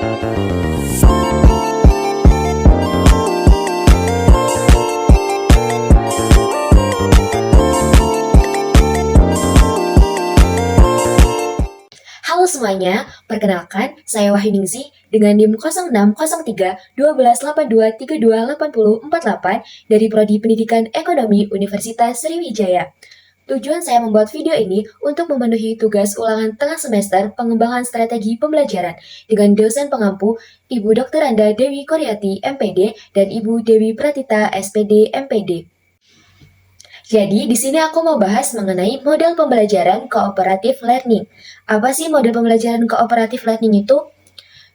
Halo semuanya, perkenalkan saya Wahyuningsih dengan NIM 06031282328048 dari Prodi Pendidikan Ekonomi Universitas Sriwijaya. Tujuan saya membuat video ini untuk memenuhi tugas ulangan tengah semester pengembangan strategi pembelajaran dengan dosen pengampu Ibu Dr. Anda Dewi Koryati MPD dan Ibu Dewi Pratita SPD MPD. Jadi, di sini aku mau bahas mengenai model pembelajaran cooperative learning. Apa sih model pembelajaran cooperative learning itu?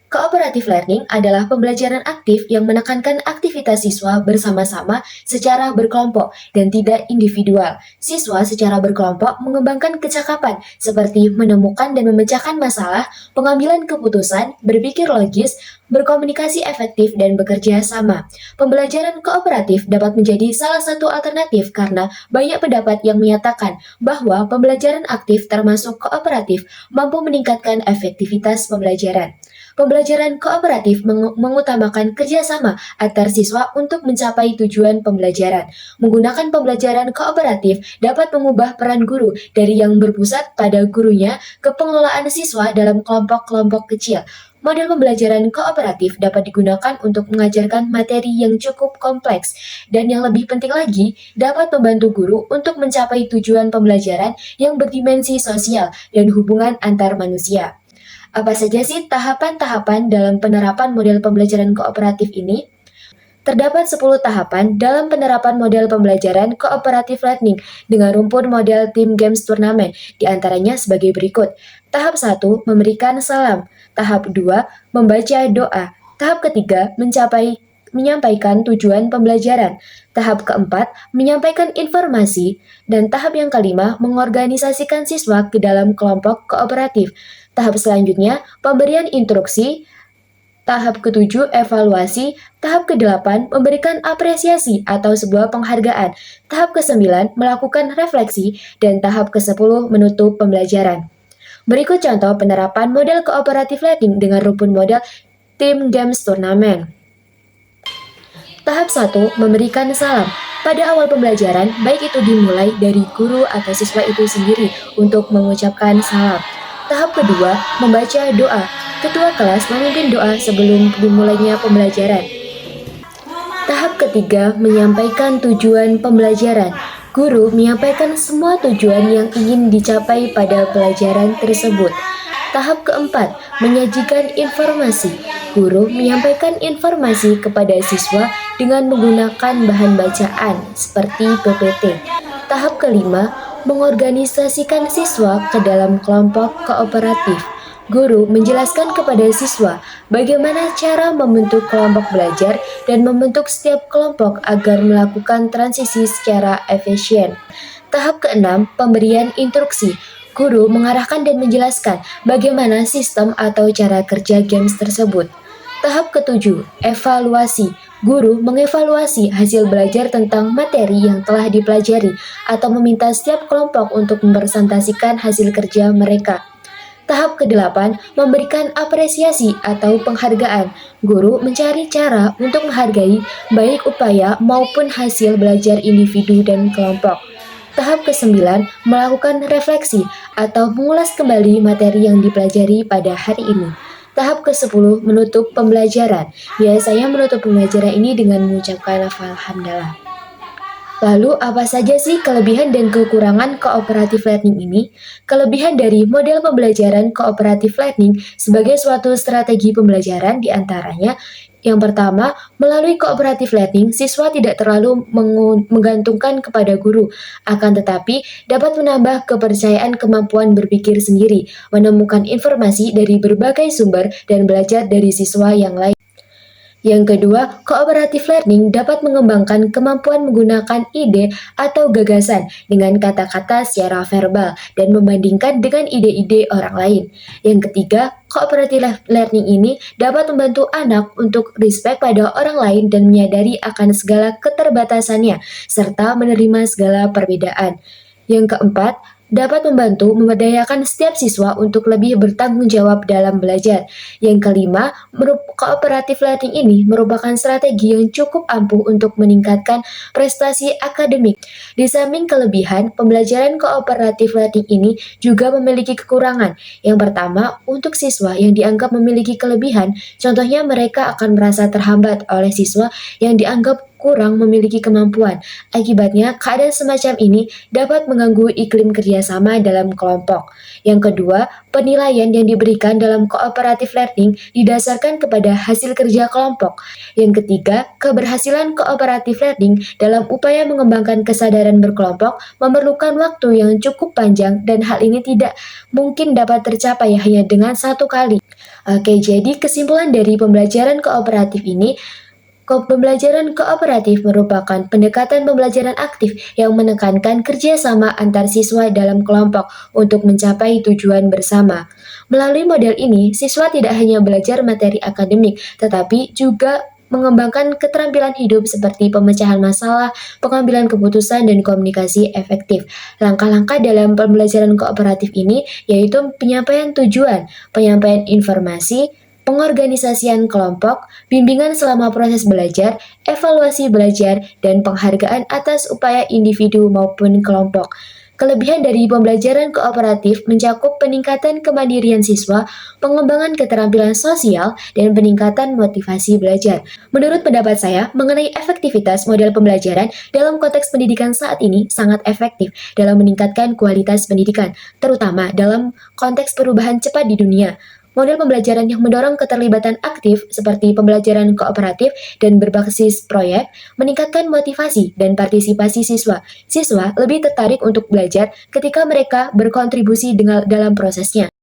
Cooperative learning adalah pembelajaran aktif yang menekankan aktivitas siswa bersama-sama secara berkelompok dan tidak individual. Siswa secara berkelompok mengembangkan kecakapan seperti menemukan dan memecahkan masalah, pengambilan keputusan, berpikir logis, berkomunikasi efektif, dan bekerja sama. Pembelajaran kooperatif dapat menjadi salah satu alternatif karena banyak pendapat yang menyatakan bahwa pembelajaran aktif termasuk kooperatif mampu meningkatkan efektivitas pembelajaran. Pembelajaran kooperatif mengutamakan kerjasama antar siswa untuk mencapai tujuan pembelajaran. Menggunakan pembelajaran kooperatif dapat mengubah peran guru dari yang berpusat pada gurunya ke pengelolaan siswa dalam kelompok-kelompok kecil. Model pembelajaran kooperatif dapat digunakan untuk mengajarkan materi yang cukup kompleks dan yang lebih penting lagi, dapat membantu guru untuk mencapai tujuan pembelajaran yang berdimensi sosial dan hubungan antar manusia. Apa saja sih tahapan-tahapan dalam penerapan model pembelajaran kooperatif ini? Terdapat 10 tahapan dalam penerapan model pembelajaran cooperative learning dengan rumpun model Team Games Turnamen, di antaranya sebagai berikut. Tahap 1, memberikan salam. Tahap 2, membaca doa. Tahap ketiga, menyampaikan tujuan pembelajaran. Tahap keempat, menyampaikan informasi. Dan tahap yang kelima, mengorganisasikan siswa ke dalam kelompok kooperatif. Tahap selanjutnya, pemberian instruksi. Tahap ketujuh, evaluasi. Tahap kedelapan, memberikan apresiasi atau sebuah penghargaan. Tahap ke-9, melakukan refleksi. Dan tahap ke-10, menutup pembelajaran. Berikut contoh penerapan model cooperative learning dengan rumpun model Team Games Turnamen. Tahap 1, memberikan salam. Pada awal pembelajaran, baik itu dimulai dari guru atau siswa itu sendiri untuk mengucapkan salam. Tahap kedua, membaca doa. Ketua kelas memimpin doa sebelum dimulainya pembelajaran. Tahap ketiga, menyampaikan tujuan pembelajaran. Guru menyampaikan semua tujuan yang ingin dicapai pada pelajaran tersebut. Tahap keempat, menyajikan informasi. Guru menyampaikan informasi kepada siswa dengan menggunakan bahan bacaan seperti PPT. Tahap kelima, mengorganisasikan siswa ke dalam kelompok kooperatif. Guru menjelaskan kepada siswa bagaimana cara membentuk kelompok belajar dan membentuk setiap kelompok agar melakukan transisi secara efisien. Tahap keenam, pemberian instruksi. Guru mengarahkan dan menjelaskan bagaimana sistem atau cara kerja games tersebut. Tahap ketujuh, evaluasi. Guru mengevaluasi hasil belajar tentang materi yang telah dipelajari atau meminta setiap kelompok untuk mempresentasikan hasil kerja mereka. Tahap ke-8, memberikan apresiasi atau penghargaan. Guru mencari cara untuk menghargai baik upaya maupun hasil belajar individu dan kelompok. Tahap ke-9, melakukan refleksi atau mengulas kembali materi yang dipelajari pada hari ini. Tahap ke-10, menutup pembelajaran. Biasanya menutup pembelajaran ini dengan mengucapkan lafal hamdalah. Lalu, apa saja sih kelebihan dan kekurangan cooperative learning ini? Kelebihan dari model pembelajaran cooperative learning sebagai suatu strategi pembelajaran diantaranya, yang pertama, melalui cooperative learning, siswa tidak terlalu menggantungkan kepada guru, akan tetapi dapat menambah kepercayaan kemampuan berpikir sendiri, menemukan informasi dari berbagai sumber, dan belajar dari siswa yang lain. Yang kedua, cooperative learning dapat mengembangkan kemampuan menggunakan ide atau gagasan dengan kata-kata secara verbal dan membandingkan dengan ide-ide orang lain. Yang ketiga, cooperative learning ini dapat membantu anak untuk respect pada orang lain dan menyadari akan segala keterbatasannya serta menerima segala perbedaan. Yang keempat, dapat membantu memberdayakan setiap siswa untuk lebih bertanggung jawab dalam belajar. Yang kelima, kooperatif learning ini merupakan strategi yang cukup ampuh untuk meningkatkan prestasi akademik. Di samping kelebihan, pembelajaran kooperatif learning ini juga memiliki kekurangan. Yang pertama, untuk siswa yang dianggap memiliki kelebihan, contohnya mereka akan merasa terhambat oleh siswa yang dianggap kurang memiliki kemampuan. Akibatnya, keadaan semacam ini dapat mengganggu iklim kerjasama dalam kelompok. Yang kedua, penilaian yang diberikan dalam cooperative learning didasarkan kepada hasil kerja kelompok. Yang ketiga, keberhasilan cooperative learning dalam upaya mengembangkan kesadaran berkelompok memerlukan waktu yang cukup panjang dan hal ini tidak mungkin dapat tercapai hanya dengan satu kali. Oke, jadi kesimpulan dari pembelajaran kooperatif ini, pembelajaran kooperatif merupakan pendekatan pembelajaran aktif yang menekankan kerjasama antar siswa dalam kelompok untuk mencapai tujuan bersama. Melalui model ini, siswa tidak hanya belajar materi akademik, tetapi juga mengembangkan keterampilan hidup seperti pemecahan masalah, pengambilan keputusan, dan komunikasi efektif. Langkah-langkah dalam pembelajaran kooperatif ini yaitu penyampaian tujuan, penyampaian informasi, pengorganisasian kelompok, bimbingan selama proses belajar, evaluasi belajar, dan penghargaan atas upaya individu maupun kelompok. Kelebihan dari pembelajaran kooperatif mencakup peningkatan kemandirian siswa, pengembangan keterampilan sosial, dan peningkatan motivasi belajar. Menurut pendapat saya, mengenai efektivitas model pembelajaran dalam konteks pendidikan saat ini sangat efektif dalam meningkatkan kualitas pendidikan, terutama dalam konteks perubahan cepat di dunia. Model pembelajaran yang mendorong keterlibatan aktif seperti pembelajaran kooperatif dan berbasis proyek meningkatkan motivasi dan partisipasi siswa. Siswa lebih tertarik untuk belajar ketika mereka berkontribusi dalam prosesnya.